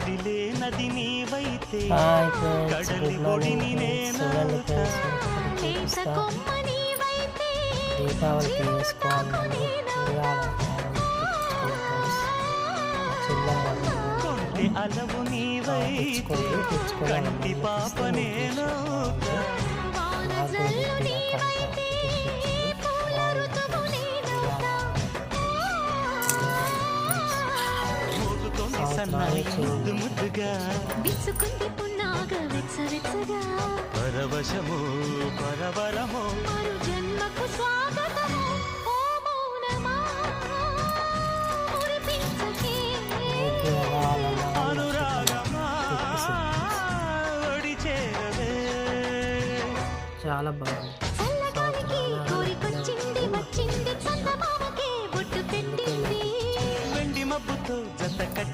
కదిలే నది నీవైతే హాయ్ ఫ్రెండ్స్, కడలి గుడ్ మార్నింగ్ ఒడిని ఫ్రెండ్స్. చూడండి ఫ్రెండ్స్, చూపిస్తా దీపావళికి వేసుకోవాలని కొంటె అలవు నీవైతే కంటి పాప నేను మోగుతోంది సన్నాయి ముద్దు ముద్దుగా విసుకుంది పున్నాగా వెచ్చవెచ్చగా పరవశము పరవరము మరు జన్మకు స్వాగతము ఓ మౌనమా మురిపించకే అనురాగమా ఒడి చేరవే చాలా బాగుంది.